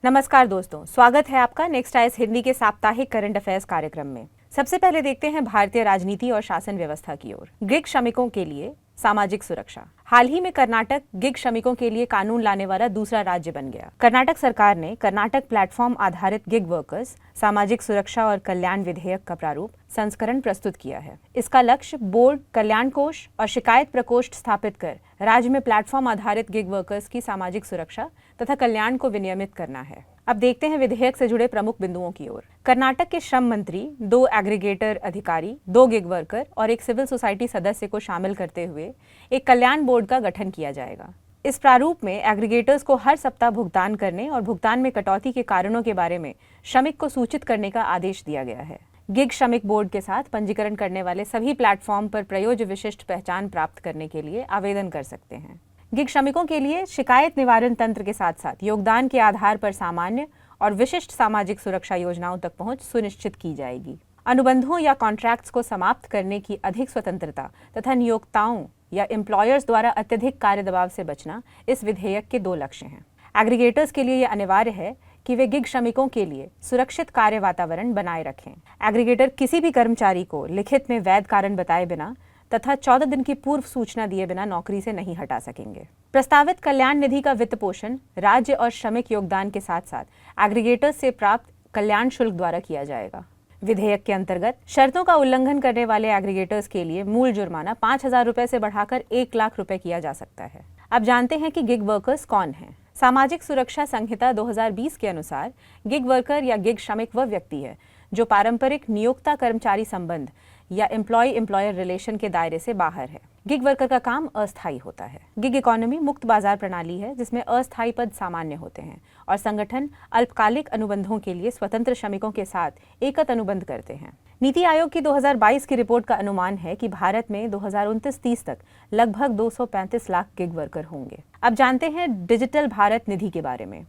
नमस्कार दोस्तों, स्वागत है आपका नेक्स्ट आइज हिंदी के साप्ताहिक करंट अफेयर्स कार्यक्रम में। सबसे पहले देखते हैं भारतीय राजनीति और शासन व्यवस्था की ओर। गिग श्रमिकों के लिए सामाजिक सुरक्षा। हाल ही में कर्नाटक गिग श्रमिकों के लिए कानून लाने वाला दूसरा राज्य बन गया। कर्नाटक सरकार ने कर्नाटक प्लेटफॉर्म आधारित गिग वर्कर्स सामाजिक सुरक्षा और कल्याण विधेयक का प्रारूप संस्करण प्रस्तुत किया है। इसका लक्ष्य बोर्ड, कल्याण कोष और शिकायत प्रकोष्ठ स्थापित कर राज्य में प्लेटफॉर्म आधारित गिग वर्कर्स की सामाजिक सुरक्षा तथा कल्याण को विनियमित करना है। अब देखते हैं विधेयक से जुड़े प्रमुख बिंदुओं की ओर। कर्नाटक के श्रम मंत्री 2 एग्रीगेटर अधिकारी, 2 गिग वर्कर और एक सिविल सोसाइटी सदस्य को शामिल करते हुए एक कल्याण बोर्ड का गठन किया जाएगा। इस प्रारूप में एग्रीगेटर्स को हर सप्ताह भुगतान करने और भुगतान में कटौती के कारणों के बारे में श्रमिक को सूचित करने का आदेश दिया गया है। गिग श्रमिक बोर्ड के साथ पंजीकरण करने वाले सभी प्लेटफॉर्म पर प्रयोज्य विशिष्ट पहचान प्राप्त करने के लिए आवेदन कर सकते हैं। गिग श्रमिकों के लिए शिकायत निवारण तंत्र के साथ साथ योगदान के आधार पर सामान्य और विशिष्ट सामाजिक सुरक्षा योजनाओं तक पहुंच सुनिश्चित की जाएगी। अनुबंधों या कॉन्ट्रैक्ट्स को समाप्त करने की अधिक स्वतंत्रता तथा नियोक्ताओं या एम्प्लॉयर्स द्वारा अत्यधिक कार्य दबाव से बचना इस विधेयक के 2 लक्ष्य हैं। एग्रीगेटर्स के लिए यह अनिवार्य है कि वे गिग श्रमिकों के लिए सुरक्षित कार्य वातावरण बनाए रखें। एग्रीगेटर किसी भी कर्मचारी को लिखित में वैध कारण बताए बिना तथा 14 दिन की पूर्व सूचना दिए बिना नौकरी से नहीं हटा सकेंगे। प्रस्तावित कल्याण निधि का वित्त पोषण राज्य और श्रमिक योगदान के साथ साथ एग्रीगेटर्स से प्राप्त कल्याण शुल्क द्वारा किया जाएगा। विधेयक के अंतर्गत शर्तों का उल्लंघन करने वाले एग्रीगेटर्स के लिए मूल जुर्माना 5,000 रुपए से बढ़ाकर 1 लाख रुपए किया जा सकता है। अब जानते हैं कि गिग वर्कर्स कौन हैं। सामाजिक सुरक्षा संहिता 2020 के अनुसार गिग वर्कर या गिग श्रमिक वह व्यक्ति है जो पारंपरिक नियोक्ता कर्मचारी संबंध या एम्प्लॉय एम्प्लॉयर रिलेशन के दायरे से बाहर है। गिग वर्कर का काम अस्थायी होता है। गिग इकोनॉमी मुक्त बाजार प्रणाली है जिसमें अस्थायी पद सामान्य होते हैं और संगठन अल्पकालिक अनुबंधों के लिए स्वतंत्र श्रमिकों के साथ एकत अनुबंध करते हैं। नीति आयोग की 2022 की रिपोर्ट का अनुमान है कि भारत में 2029-30 तक लगभग 235 लाख गिग वर्कर होंगे। अब जानते हैं डिजिटल भारत निधि के बारे में।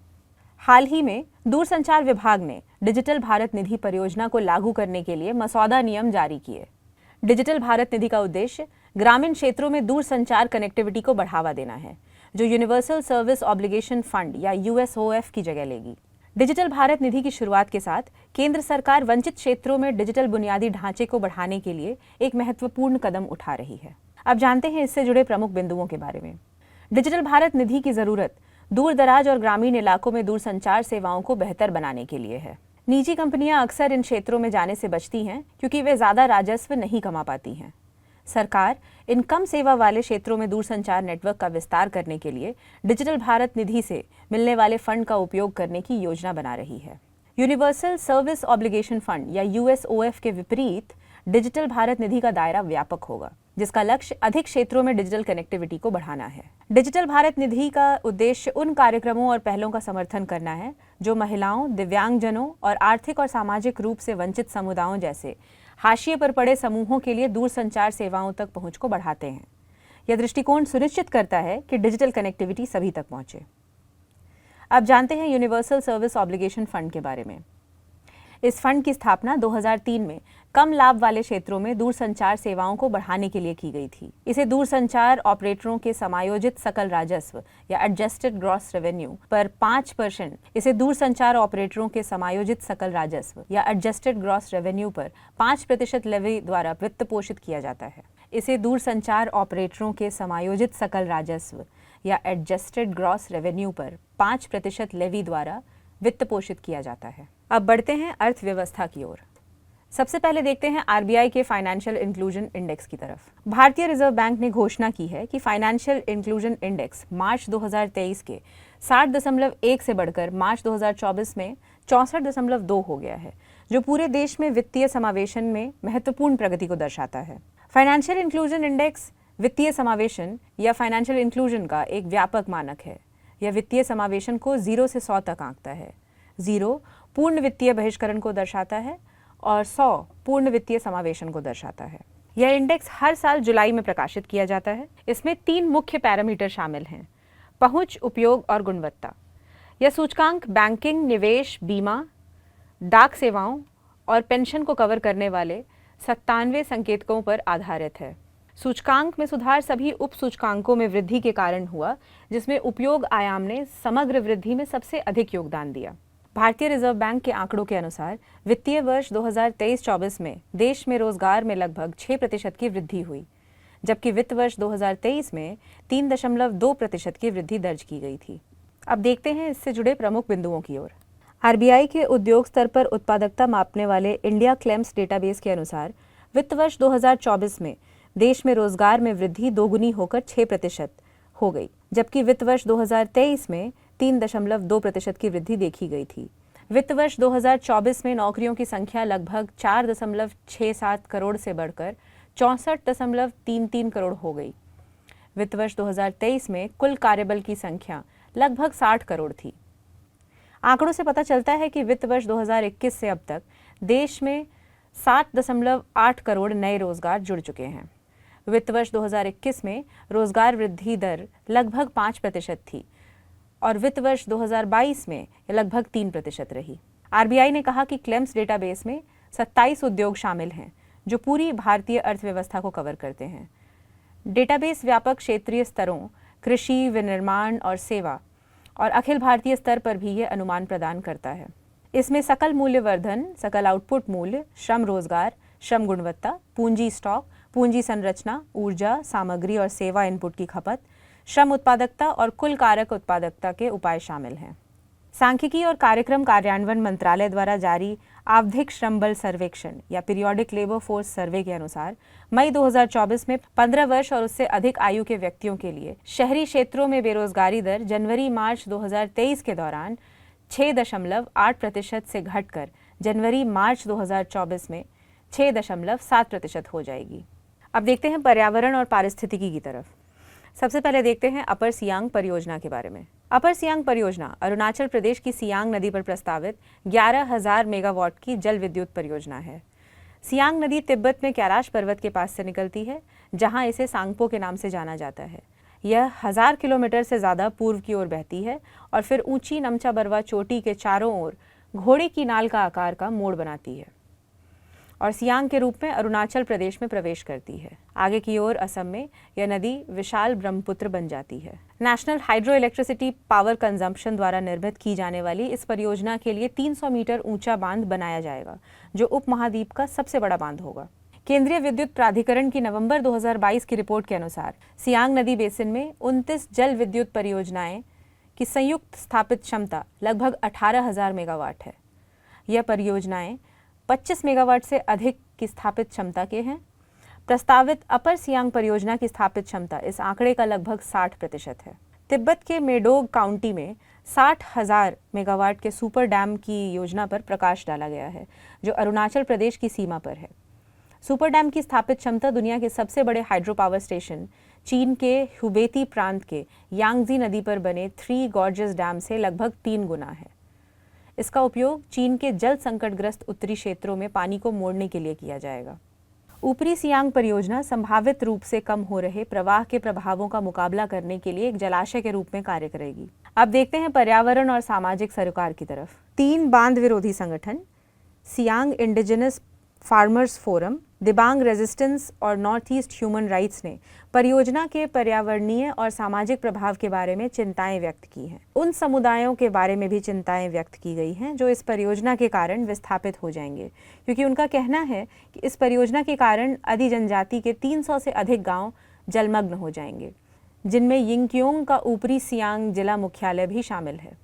हाल ही में दूरसंचार विभाग ने डिजिटल भारत निधि परियोजना को लागू करने के लिए मसौदा नियम जारी किए। डिजिटल भारत निधि का उद्देश्य ग्रामीण क्षेत्रों में दूरसंचार कनेक्टिविटी को बढ़ावा देना है, जो यूनिवर्सल सर्विस ऑब्लिगेशन फंड या यूएसओएफ की जगह लेगी। डिजिटल भारत निधि की शुरुआत के साथ केंद्र सरकार वंचित क्षेत्रों में डिजिटल बुनियादी ढांचे को बढ़ाने के लिए एक महत्वपूर्ण कदम उठा रही है। अब जानते हैं इससे जुड़े प्रमुख बिंदुओं के बारे में। डिजिटल भारत निधि की जरूरत दूर दराज और ग्रामीण इलाकों में दूरसंचार सेवाओं को बेहतर बनाने के लिए है। निजी कंपनियां अक्सर इन क्षेत्रों में जाने से बचती हैं क्योंकि वे ज्यादा राजस्व नहीं कमा पाती हैं। सरकार इन कम सेवा वाले क्षेत्रों में दूरसंचार नेटवर्क का विस्तार करने के लिए डिजिटल भारत निधि से मिलने वाले फंड का उपयोग करने की योजना बना रही है। यूनिवर्सल सर्विस ऑब्लिगेशन फंड या यूएसओएफ के विपरीत डिजिटल भारत निधि का दायरा व्यापक होगा, जिसका लक्ष्य अधिक क्षेत्रों में डिजिटल कनेक्टिविटी को बढ़ाना है। डिजिटल भारत निधि का उद्देश्य उन कार्यक्रमों और पहलों का समर्थन करना है जो महिलाओं, दिव्यांगजनों और आर्थिक और सामाजिक रूप से वंचित समुदायों जैसे हाशिए पर पड़े समूहों के लिए दूरसंचार सेवाओं तक पहुंच को बढ़ाते हैं। यह दृष्टिकोण सुनिश्चित करता है कि डिजिटल कनेक्टिविटी सभी तक पहुंचे। अब जानते हैं यूनिवर्सल सर्विस ऑब्लिगेशन फंड के बारे में। इस फंड की स्थापना 2003 में कम लाभ वाले क्षेत्रों में दूरसंचार सेवाओं को बढ़ाने के लिए की गई थी। इसे दूरसंचार ऑपरेटरों के समायोजित सकल राजस्व या एडजस्टेड ग्रॉस रेवेन्यू पर 5% इसे दूरसंचार ऑपरेटरों के समायोजित सकल राजस्व या एडजस्टेड ग्रॉस रेवेन्यू पर 5% लेवी द्वारा वित्त पोषित किया जाता है। इसे दूरसंचार ऑपरेटरों के समायोजित सकल राजस्व या एडजस्टेड ग्रॉस रेवेन्यू पर 5% लेवी द्वारा वित्त पोषित किया जाता है। अब बढ़ते हैं अर्थव्यवस्था की ओर। सबसे पहले देखते हैं आरबीआई के फाइनेंशियल इंक्लूजन इंडेक्स की तरफ। भारतीय रिजर्व बैंक ने घोषणा की है कि फाइनेंशियल इंक्लूजन इंडेक्स मार्च 2023 के 60.1 से बढ़कर मार्च 2024 में 64.2 हो गया है, जो पूरे देश में वित्तीय समावेशन में महत्वपूर्ण प्रगति को दर्शाता है। फाइनेंशियल इंक्लूजन इंडेक्स वित्तीय समावेशन या फाइनेंशियल इंक्लूजन का एक व्यापक मानक है। यह वित्तीय समावेशन को 0 से 100 तक आंकता है। 0 पूर्ण वित्तीय बहिष्करण को दर्शाता है और 100 पूर्ण वित्तीय समावेशन को दर्शाता है। यह इंडेक्स हर साल जुलाई में प्रकाशित किया जाता है। इसमें 3 मुख्य पैरामीटर शामिल हैं: पहुंच, उपयोग और गुणवत्ता। यह सूचकांक बैंकिंग, निवेश, बीमा, डाक सेवाओं और पेंशन को कवर करने वाले 97 संकेतकों पर आधारित है। सूचकांक में सुधार सभी उप सूचकांकों में वृद्धि के कारण हुआ, जिसमें उपयोग आयाम ने समग्र वृद्धि में सबसे अधिक योगदान दिया। भारतीय रिजर्व बैंक के आंकड़ों के अनुसार वित्तीय वर्ष 2023-24 में देश में रोजगार में लगभग 6% की वृद्धि हुई, जबकि वित्त वर्ष 2023 में 3.2% की वृद्धि दर्ज की गई थी। अब देखते हैं इससे जुड़े प्रमुख बिंदुओं की ओर। आरबीआई के उद्योग स्तर पर उत्पादकता मापने वाले इंडिया क्लेम्स डेटाबेस के अनुसार वित्त वर्ष 2024 में देश में रोजगार में वृद्धि दोगुनी होकर 6% हो गई, जबकि वित्त वर्ष 2023 में 3.2% की वृद्धि देखी गई थी। वित्त वर्ष 2024 में नौकरियों की संख्या लगभग 4.67 करोड़ से बढ़कर 64.33 करोड़ हो गई। वित्त वर्ष 2023 में कुल कार्यबल की संख्या लगभग 60 करोड़ थी। आंकड़ों से पता चलता है कि वित्त वर्ष 2021 से अब तक देश में 7.8 करोड़ नए रोजगार जुड़ चुके हैं। वित्त वर्ष 2021 में रोजगार वृद्धि दर लगभग 5% थी और वित्त वर्ष 2022 में लगभग 3% रही। आरबीआई ने कहा कि क्लेम्स डेटाबेस में 27 उद्योग शामिल हैं जो पूरी भारतीय अर्थव्यवस्था को कवर करते हैं। डेटाबेस व्यापक क्षेत्रीय स्तरों, कृषि, विनिर्माण और सेवा और अखिल भारतीय स्तर पर भी ये अनुमान प्रदान करता है। इसमें सकल मूल्य वर्धन, सकल आउटपुट मूल्य, श्रम रोजगार, श्रम गुणवत्ता, पूंजी स्टॉक, पूंजी संरचना, ऊर्जा, सामग्री और सेवा इनपुट की खपत, श्रम उत्पादकता और कुल कारक उत्पादकता के उपाय शामिल हैं। सांख्यिकी और कार्यक्रम कार्यान्वयन मंत्रालय द्वारा जारी आवधिक श्रम बल सर्वेक्षण या पीरियोडिक लेबर फोर्स सर्वे के अनुसार मई 2024 में 15 वर्ष और उससे अधिक आयु के व्यक्तियों के लिए शहरी क्षेत्रों में बेरोजगारी दर जनवरी-मार्च 2023 के दौरान 6.8% से घटकर जनवरी-मार्च 2024 में 6.7% हो जाएगी। अब देखते हैं पर्यावरण और पारिस्थितिकी की तरफ। सबसे पहले देखते हैं अपर सियांग परियोजना के बारे में। अपर सियांग परियोजना अरुणाचल प्रदेश की सियांग नदी पर प्रस्तावित 11,000 मेगावाट की जल विद्युत परियोजना है। सियांग नदी तिब्बत में कैलाश पर्वत के पास से निकलती है, जहां इसे सांगपो के नाम से जाना जाता है। यह 1000 किलोमीटर से ज़्यादा पूर्व की ओर बहती है और फिर ऊंची नमचा बरवा चोटी के चारों ओर घोड़े की नाल का आकार का मोड़ बनाती है और सियांग के रूप में अरुणाचल प्रदेश में प्रवेश करती है। आगे की ओर असम में यह नदी विशाल ब्रह्मपुत्र बन जाती है। National hydro electricity power consumption द्वारा निर्मित की जाने वाली इस परियोजना के लिए 300 मीटर ऊंचा बांध बनाया जाएगा, जो उपमहाद्वीप का सबसे बड़ा बांध होगा। केंद्रीय विद्युत प्राधिकरण की नवंबर 2022 की रिपोर्ट के अनुसार सियांग नदी बेसिन में 29 जल विद्युत परियोजनाएं की संयुक्त स्थापित क्षमता लगभग 18,000 मेगावाट है। यह परियोजनाएं 25 मेगावाट से अधिक की स्थापित क्षमता के हैं। प्रस्तावित अपर सियांग परियोजना की स्थापित क्षमता इस आंकड़े का लगभग 60% है। तिब्बत के मेडोग काउंटी में 60,000 मेगावाट के सुपर डैम की योजना पर प्रकाश डाला गया है, जो अरुणाचल प्रदेश की सीमा पर है। सुपर डैम की स्थापित क्षमता दुनिया के सबसे बड़े हाइड्रो पावर स्टेशन चीन के हुबेती प्रांत के यांगजी नदी पर बने 3 गॉर्जेस डैम से लगभग 3 गुना है। इसका उपयोग चीन के जल संकटग्रस्त उत्तरी क्षेत्रों में पानी को मोड़ने के लिए किया जाएगा। ऊपरी सियांग परियोजना संभावित रूप से कम हो रहे प्रवाह के प्रभावों का मुकाबला करने के लिए एक जलाशय के रूप में कार्य करेगी। अब देखते हैं पर्यावरण और सामाजिक सरोकार की तरफ। 3 बांध विरोधी संगठन Siang indigenous farmers forum, Dibang resistance और नॉर्थ ईस्ट ह्यूमन राइट्स ने परियोजना के पर्यावरणीय और सामाजिक प्रभाव के बारे में चिंताएं व्यक्त की हैं। उन समुदायों के बारे में भी चिंताएं व्यक्त की गई हैं जो इस परियोजना के कारण विस्थापित हो जाएंगे, क्योंकि उनका कहना है कि इस परियोजना के कारण आदि जनजाति के 300 से अधिक गांव जलमग्न हो जाएंगे, जिनमें यिंगकियोंग का ऊपरी सियांग जिला मुख्यालय भी शामिल है।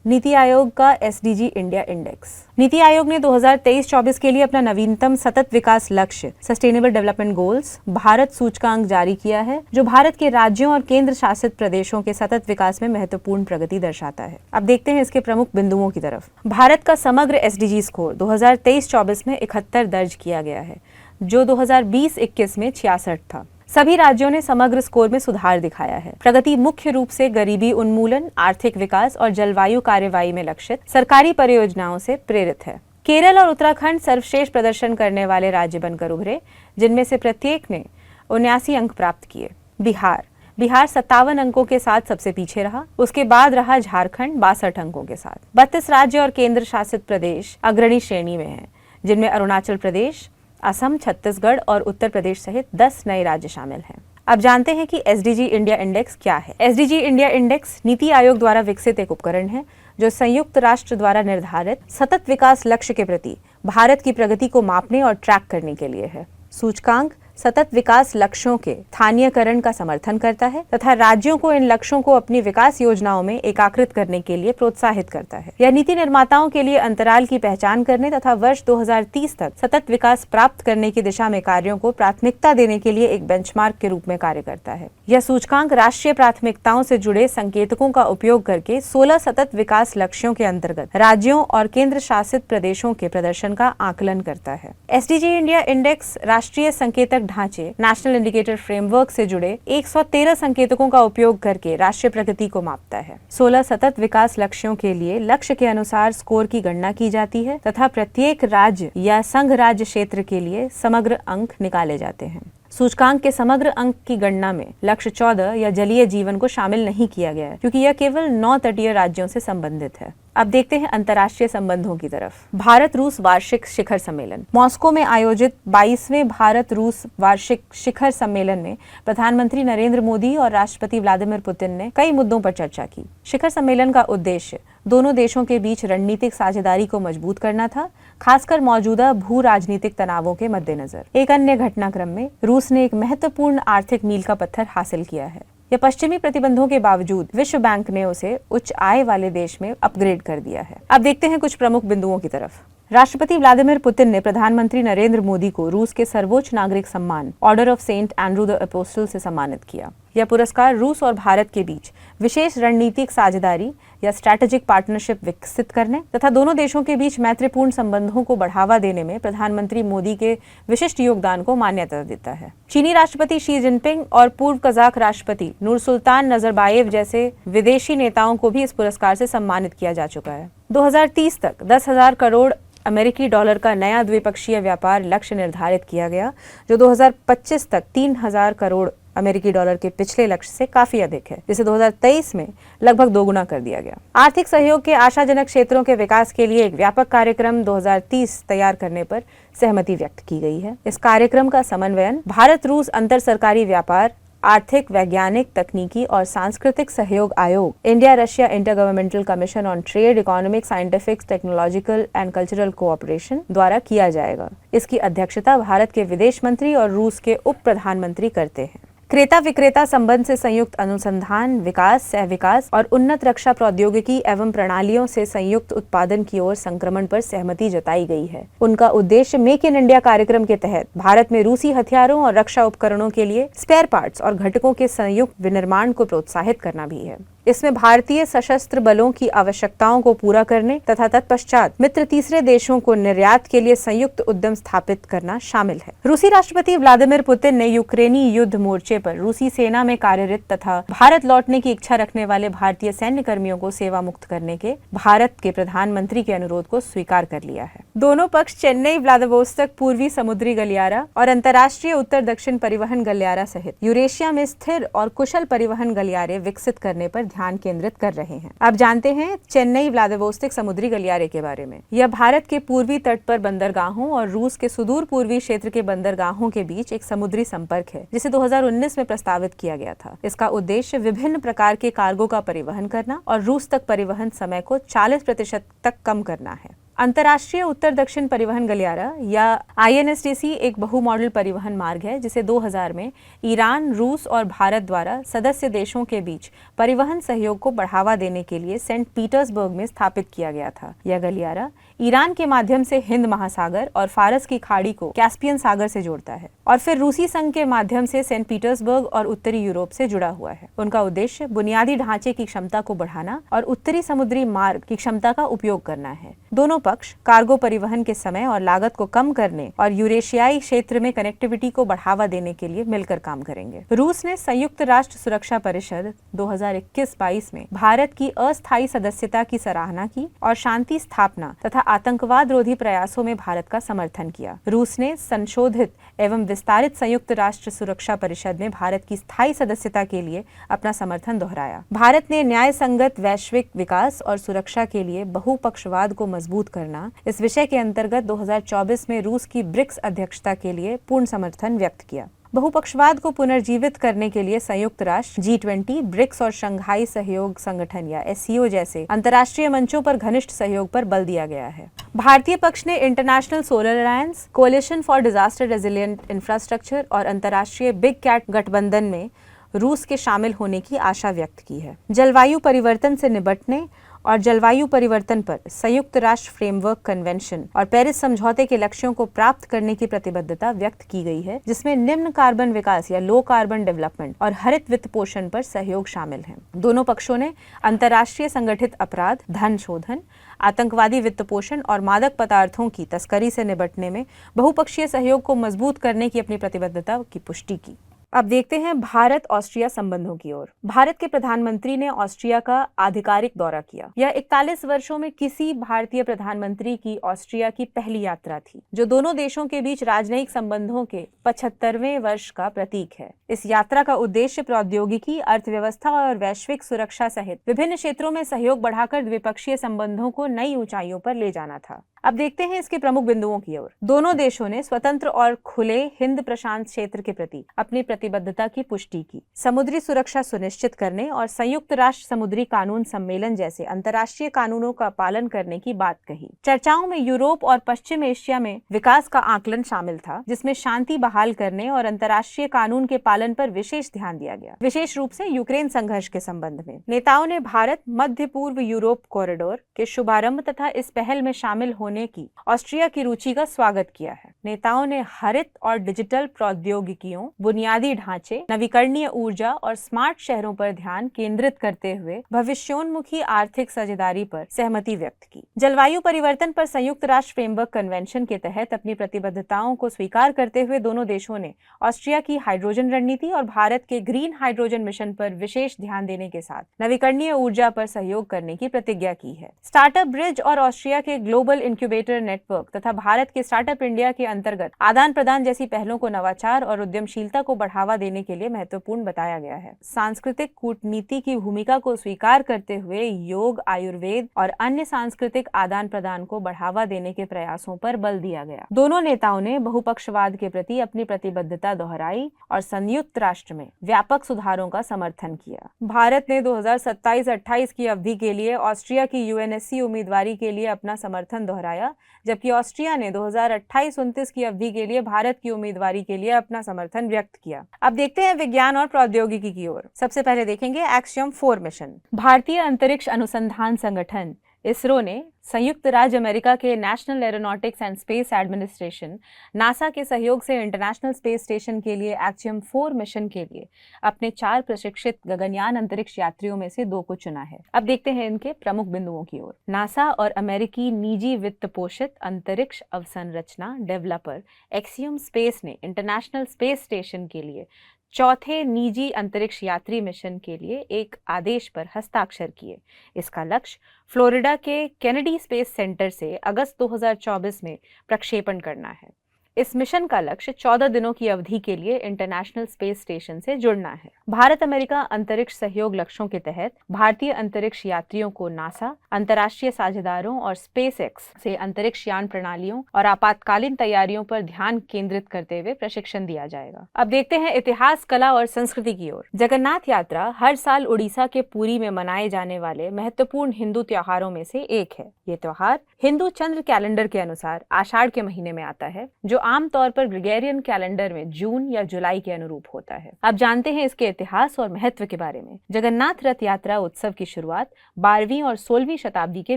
नीति आयोग का SDG India index. NITI Aayog ने 2023-24 के लिए अपना नवीनतम सतत विकास लक्ष्य सस्टेनेबल डेवलपमेंट गोल्स भारत सूचकांक जारी किया है, जो भारत के राज्यों और केंद्र शासित प्रदेशों के सतत विकास में महत्वपूर्ण प्रगति दर्शाता है। अब देखते हैं इसके प्रमुख बिंदुओं की तरफ। भारत का समग्र एसडीजी स्कोर 2023-24 में 71 दर्ज किया गया है, जो 2020-21 में 66 था। सभी राज्यों ने समग्र स्कोर में सुधार दिखाया है। प्रगति मुख्य रूप से गरीबी उन्मूलन, आर्थिक विकास और जलवायु कार्यवाही में लक्षित सरकारी परियोजनाओं से प्रेरित है। केरल और उत्तराखंड सर्वश्रेष्ठ प्रदर्शन करने वाले राज्य बनकर उभरे, जिनमें से प्रत्येक ने 79 अंक प्राप्त किए। बिहार 57 अंकों के साथ सबसे पीछे रहा। उसके बाद रहा झारखंड 62 अंकों के साथ। 32 राज्य और केंद्र शासित प्रदेश अग्रणी श्रेणी में हैं, जिनमें अरुणाचल प्रदेश असम, छत्तीसगढ़ और उत्तर प्रदेश सहित 10 नए राज्य शामिल हैं। अब जानते हैं कि एसडीजी इंडिया इंडेक्स क्या है। SDG India index NITI Aayog द्वारा विकसित एक उपकरण है जो संयुक्त राष्ट्र द्वारा निर्धारित सतत विकास लक्ष्य के प्रति भारत की प्रगति को मापने और ट्रैक करने के लिए है। सूचकांक सतत विकास लक्ष्यों के स्थानीयकरण का समर्थन करता है तथा राज्यों को इन लक्ष्यों को अपनी विकास योजनाओं में एकीकृत करने के लिए प्रोत्साहित करता है। यह नीति निर्माताओं के लिए अंतराल की पहचान करने तथा वर्ष 2030 तक सतत विकास प्राप्त करने की दिशा में कार्यों को प्राथमिकता देने के लिए एक बेंचमार्क के रूप में कार्य करता है। यह सूचकांक राष्ट्रीय प्राथमिकताओं से जुड़े संकेतकों का उपयोग करके 16 सतत विकास लक्ष्यों के अंतर्गत राज्यों और केंद्र शासित प्रदेशों के प्रदर्शन का आकलन करता है। एसडीजी इंडिया इंडेक्स राष्ट्रीय संकेतक ढांचे नेशनल इंडिकेटर फ्रेमवर्क से जुड़े 113 संकेतकों का उपयोग करके राष्ट्रीय प्रगति को मापता है। 16 सतत विकास लक्ष्यों के लिए लक्ष्य के अनुसार स्कोर की गणना की जाती है तथा प्रत्येक राज्य या संघ राज्य क्षेत्र के लिए समग्र अंक निकाले जाते हैं। सूचकांक के समग्र अंक की गणना में लक्ष्य 14 या जलीय जीवन को शामिल नहीं किया गया है क्योंकि यह केवल 9 तटीय राज्यों से संबंधित है। अब देखते हैं अंतर्राष्ट्रीय संबंधों की तरफ। भारत रूस वार्षिक शिखर सम्मेलन। मॉस्को में आयोजित 22वें भारत रूस वार्षिक शिखर सम्मेलन में प्रधानमंत्री नरेंद्र मोदी और राष्ट्रपति व्लादिमीर पुतिन ने कई मुद्दों पर चर्चा की। शिखर सम्मेलन का उद्देश्य दोनों देशों के बीच रणनीतिक साझेदारी को मजबूत करना था, खासकर मौजूदा भू राजनीतिक तनावों के मद्देनजर। एक अन्य घटनाक्रम में रूस ने एक महत्वपूर्ण आर्थिक मील का पत्थर हासिल किया है। यह पश्चिमी प्रतिबंधों के बावजूद विश्व बैंक ने उसे उच्च आय वाले देश में अपग्रेड कर दिया है। अब देखते हैं कुछ प्रमुख बिंदुओं की तरफ। राष्ट्रपति व्लादिमीर पुतिन ने प्रधानमंत्री नरेंद्र मोदी को रूस के सर्वोच्च नागरिक सम्मान Order of Saint Andrew the Apostle से सम्मानित किया। यह पुरस्कार रूस और भारत के बीच विशेष रणनीतिक साझेदारी या स्ट्रैटेजिक पार्टनरशिप विकसित करने तथा दोनों देशों के बीच मैत्रीपूर्ण संबंधों को बढ़ावा देने में प्रधानमंत्री मोदी के विशिष्ट योगदान को मान्यता देता है। चीनी राष्ट्रपति शी जिनपिंग और पूर्व कजाक राष्ट्रपति नूरसुल्तान नजरबायेव जैसे विदेशी नेताओं को भी इस पुरस्कार से सम्मानित किया जा चुका है। 2030 तक 10,000 करोड़ अमेरिकी डॉलर का नया द्विपक्षीय व्यापार लक्ष्य निर्धारित किया गया, जो 2025 तक 3,000 करोड़ अमेरिकी डॉलर के पिछले लक्ष्य से काफी अधिक है, जिसे 2023 में लगभग दोगुना कर दिया गया। आर्थिक सहयोग के आशाजनक क्षेत्रों के विकास के लिए एक व्यापक कार्यक्रम 2030 तैयार करने पर सहमति व्यक्त की गई है। इस कार्यक्रम का समन्वयन भारत रूस अंतर सरकारी व्यापार, आर्थिक, वैज्ञानिक, तकनीकी और सांस्कृतिक सहयोग आयोग, India Russia intergovernmental commission on trade, economic, scientific, technological and cultural cooperation द्वारा किया जाएगा। इसकी अध्यक्षता भारत के विदेश मंत्री और रूस के उप प्रधानमंत्री करते हैं। क्रेता विक्रेता संबंध से संयुक्त अनुसंधान, विकास, सह विकास और उन्नत रक्षा प्रौद्योगिकी एवं प्रणालियों से संयुक्त उत्पादन की ओर संक्रमण पर सहमति जताई गई है। उनका उद्देश्य मेक इन इंडिया कार्यक्रम के तहत भारत में रूसी हथियारों और रक्षा उपकरणों के लिए स्पेयर पार्ट्स और घटकों के संयुक्त विनिर्माण को प्रोत्साहित करना भी है। इसमें भारतीय सशस्त्र बलों की आवश्यकताओं को पूरा करने तथा तत्पश्चात मित्र तीसरे देशों को निर्यात के लिए संयुक्त उद्यम स्थापित करना शामिल है। रूसी राष्ट्रपति व्लादिमीर पुतिन ने यूक्रेनी युद्ध मोर्चे पर रूसी सेना में कार्यरत तथा भारत लौटने की इच्छा रखने वाले भारतीय सैन्य कर्मियों को सेवा मुक्त करने के भारत के प्रधानमंत्री के अनुरोध को स्वीकार कर लिया है। दोनों पक्ष चेन्नई व्लादिवोस्तोक पूर्वी समुद्री गलियारा और अंतर्राष्ट्रीय उत्तर दक्षिण परिवहन गलियारा सहित यूरेशिया में स्थिर और कुशल परिवहन गलियारे विकसित करने पर ध्यान केंद्रित कर रहे हैं। अब जानते हैं चेन्नई व्लादिवोस्तोक समुद्री गलियारे के बारे में। यह भारत के पूर्वी तट पर बंदरगाहों और रूस के सुदूर पूर्वी क्षेत्र के बंदरगाहों के बीच एक समुद्री संपर्क है, जिसे 2019 में प्रस्तावित किया गया था। इसका उद्देश्य विभिन्न प्रकार के कार्गो का परिवहन करना और रूस तक परिवहन समय को 40% तक कम करना है। अंतर्राष्ट्रीय उत्तर दक्षिण परिवहन गलियारा या INSTC एक बहु मॉडल परिवहन मार्ग है, जिसे 2000 में ईरान, रूस और भारत द्वारा सदस्य देशों के बीच परिवहन सहयोग को बढ़ावा देने के लिए सेंट पीटर्सबर्ग में स्थापित किया गया था। यह गलियारा ईरान के माध्यम से हिंद महासागर और फारस की खाड़ी को कैस्पियन सागर से जोड़ता है और फिर रूसी संघ के माध्यम से सेंट पीटर्सबर्ग और उत्तरी यूरोप से जुड़ा हुआ है। उनका उद्देश्य बुनियादी ढांचे की क्षमता को बढ़ाना और उत्तरी समुद्री मार्ग की क्षमता का उपयोग करना है। दोनों पक्ष कार्गो परिवहन के समय और लागत को कम करने और यूरेशियाई क्षेत्र में कनेक्टिविटी को बढ़ावा देने के लिए मिलकर काम करेंगे। रूस ने संयुक्त राष्ट्र सुरक्षा परिषद 2021-22 में भारत की अस्थायी सदस्यता की सराहना की और शांति स्थापना तथा आतंकवाद रोधी प्रयासों में भारत का समर्थन किया। रूस ने संशोधित एवं विस्तारित संयुक्त राष्ट्र सुरक्षा परिषद में भारत की स्थायी सदस्यता के लिए अपना समर्थन दोहराया। भारत ने न्याय संगत वैश्विक विकास और सुरक्षा के लिए बहुपक्षवाद को मजबूत मजबूत करना, इस विषय के अंतर्गत 2024 में रूस की ब्रिक्स अध्यक्षता के लिए पूर्ण समर्थन व्यक्त किया। बहुपक्षवाद को पुनर्जीवित करने के लिए संयुक्त राष्ट्र, G20, ब्रिक्स और शंघाई सहयोग संगठन या SCO जैसे अंतर्राष्ट्रीय मंचों पर घनिष्ठ सहयोग पर बल दिया गया है। भारतीय पक्ष ने International Solar Alliance, coalition for disaster resilient infrastructure और अंतर्राष्ट्रीय बिग कैट गठबंधन में रूस के शामिल होने की आशा व्यक्त की है। जलवायु परिवर्तन से निपटने और जलवायु परिवर्तन पर संयुक्त राष्ट्र फ्रेमवर्क कन्वेंशन और पेरिस समझौते के लक्ष्यों को प्राप्त करने की प्रतिबद्धता व्यक्त की गई है, जिसमें निम्न कार्बन विकास या लो कार्बन डेवलपमेंट और हरित वित्त पोषण पर सहयोग शामिल है। दोनों पक्षों ने अंतर्राष्ट्रीय संगठित अपराध, धन शोधन, आतंकवादी वित्त पोषण और मादक पदार्थों की तस्करी से निपटने में बहुपक्षीय सहयोग को मजबूत करने की अपनी प्रतिबद्धता की पुष्टि की। अब देखते हैं भारत ऑस्ट्रिया संबंधों की ओर। भारत के प्रधानमंत्री ने ऑस्ट्रिया का आधिकारिक दौरा किया। यह 41 वर्षों में किसी भारतीय प्रधानमंत्री की ऑस्ट्रिया की पहली यात्रा थी, जो दोनों देशों के बीच राजनयिक संबंधों के 75वें वर्ष का प्रतीक है। इस यात्रा का उद्देश्य प्रौद्योगिकी, अर्थव्यवस्था और वैश्विक सुरक्षा सहित विभिन्न क्षेत्रों में सहयोग बढ़ाकर द्विपक्षीय संबंधों को नई ऊंचाइयों पर ले जाना था। अब देखते हैं इसके प्रमुख बिंदुओं की ओर। दोनों देशों ने स्वतंत्र और खुले हिंद प्रशांत क्षेत्र के प्रति अपनी प्रतिबद्धता की पुष्टि की, समुद्री सुरक्षा सुनिश्चित करने और संयुक्त राष्ट्र समुद्री कानून सम्मेलन जैसे अंतर्राष्ट्रीय कानूनों का पालन करने की बात कही। चर्चाओं में यूरोप और पश्चिम एशिया में विकास का आकलन शामिल था, जिसमें शांति बहाल करने और अंतर्राष्ट्रीय कानून के पालन पर विशेष ध्यान दिया गया, विशेष रूप से यूक्रेन संघर्ष के संबंध में। नेताओं ने भारत मध्य पूर्व यूरोप कॉरिडोर के शुभारंभ तथा इस पहल में शामिल होने की ऑस्ट्रिया की रुचि का स्वागत किया है। नेताओं ने हरित और डिजिटल प्रौद्योगिकियों, बुनियादी ढांचे, नवीकरणीय ऊर्जा और स्मार्ट शहरों पर ध्यान केंद्रित करते हुए भविष्योन्मुखी आर्थिक साझेदारी पर सहमति व्यक्त की। जलवायु परिवर्तन पर संयुक्त राष्ट्र फ्रेमवर्क कन्वेंशन के तहत अपनी प्रतिबद्धताओं को स्वीकार करते हुए दोनों देशों ने ऑस्ट्रिया की हाइड्रोजन रणनीति और भारत के ग्रीन हाइड्रोजन मिशन पर विशेष ध्यान देने के साथ नवीकरणीय ऊर्जा पर सहयोग करने की प्रतिज्ञा की है। स्टार्टअप ब्रिज और ऑस्ट्रिया के ग्लोबल इंक्यूबेटर नेटवर्क तथा भारत के स्टार्टअप इंडिया के अंतर्गत आदान प्रदान जैसी पहलों को नवाचार और उद्यमशीलता को बढ़ावा देने के लिए महत्वपूर्ण बताया गया है। सांस्कृतिक कूटनीति की भूमिका को स्वीकार करते हुए योग, आयुर्वेद और अन्य सांस्कृतिक आदान प्रदान को बढ़ावा देने के प्रयासों पर बल दिया गया। दोनों नेताओं ने बहुपक्षवाद के प्रति अपनी प्रतिबद्धता दोहराई और संयुक्त राष्ट्र में व्यापक सुधारों का समर्थन किया। भारत ने 2027-28 की अवधि के लिए ऑस्ट्रिया की UNSC उम्मीदवारी के लिए अपना समर्थन दोहराया, जबकि ऑस्ट्रिया ने 2028-29 की अवधि के लिए भारत की उम्मीदवारी के लिए अपना समर्थन व्यक्त किया। अब देखते हैं विज्ञान और प्रौद्योगिकी की ओर। सबसे पहले देखेंगे एक्सियम 4 मिशन। भारतीय अंतरिक्ष अनुसंधान संगठन इसरो ने संयुक्त राज्य अमेरिका के national aeronautics and space administration NASA के सहयोग से इंटरनेशनल स्पेस स्टेशन के लिए एक्सियम 4 मिशन के लिए अपने 4 प्रशिक्षित गगनयान अंतरिक्ष यात्रियों में से 2 को चुना है। अब देखते हैं इनके प्रमुख बिंदुओं की ओर। नासा और अमेरिकी निजी वित्त पोषित अंतरिक्ष अवसंरचना डेवलपर एक्सियम स्पेस ने इंटरनेशनल स्पेस स्टेशन के लिए चौथे निजी अंतरिक्ष यात्री मिशन के लिए एक आदेश पर हस्ताक्षर किए। इसका लक्ष्य फ्लोरिडा के केनेडी स्पेस सेंटर से अगस्त 2024 में प्रक्षेपण करना है। इस मिशन का लक्ष्य 14 दिनों की अवधि के लिए इंटरनेशनल स्पेस स्टेशन से जुड़ना है। भारत अमेरिका अंतरिक्ष सहयोग लक्ष्यों के तहत भारतीय अंतरिक्ष यात्रियों को नासा, अंतर्राष्ट्रीय साझेदारों और स्पेसएक्स से अंतरिक्ष यान प्रणालियों और आपातकालीन तैयारियों पर ध्यान केंद्रित करते हुए प्रशिक्षण दिया जाएगा। अब देखते हैं इतिहास, कला और संस्कृति की ओर। जगन्नाथ यात्रा हर साल उड़ीसा के पुरी में मनाए जाने वाले महत्वपूर्ण हिंदू त्योहारों में से एक है। ये त्योहार हिंदू चंद्र कैलेंडर के अनुसार आषाढ़ के महीने में आता है, जो आमतौर पर ग्रेगोरियन कैलेंडर में जून या जुलाई के अनुरूप होता है। अब जानते हैं इसके इतिहास और महत्व के बारे में। जगन्नाथ रथ यात्रा उत्सव की शुरुआत 12वीं और 16वीं शताब्दी के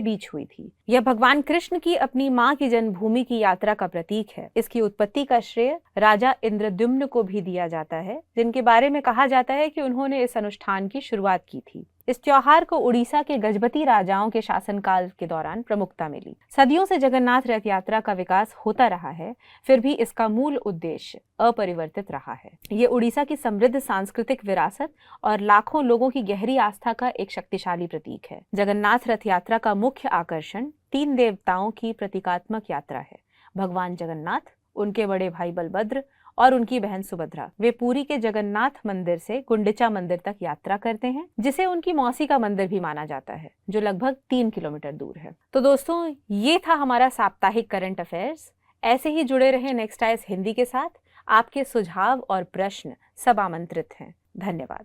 बीच हुई थी। यह भगवान कृष्ण की अपनी मां की जन्मभूमि की यात्रा का प्रतीक है। इसकी उत्पत्ति का श्रेय राजा इंद्रद्युम्न को भी दिया जाता है, जिनके बारे में कहा जाता है कि उन्होंने इस अनुष्ठान की शुरुआत की थी। इस त्योहार को उड़ीसा के गजपति राजाओं के शासनकाल के दौरान प्रमुखता मिली। सदियों से जगन्नाथ रथ यात्रा का विकास होता रहा है, फिर भी इसका मूल उद्देश्य अपरिवर्तित रहा है। ये उड़ीसा की समृद्ध सांस्कृतिक विरासत और लाखों लोगों की गहरी आस्था का एक शक्तिशाली प्रतीक है। जगन्नाथ रथ यात्रा का मुख्य आकर्षण 3 देवताओं की प्रतीकात्मक यात्रा है। भगवान जगन्नाथ, उनके बड़े भाई बलभद्र और उनकी बहन सुभद्रा वे पुरी के जगन्नाथ मंदिर से गुंडिचा मंदिर तक यात्रा करते हैं, जिसे उनकी मौसी का मंदिर भी माना जाता है, जो लगभग 3 किलोमीटर दूर है। तो दोस्तों, ये था हमारा साप्ताहिक करंट अफेयर्स। ऐसे ही जुड़े रहे नेक्स्ट आइज हिंदी के साथ। आपके सुझाव और प्रश्न सब आमंत्रित हैं। धन्यवाद।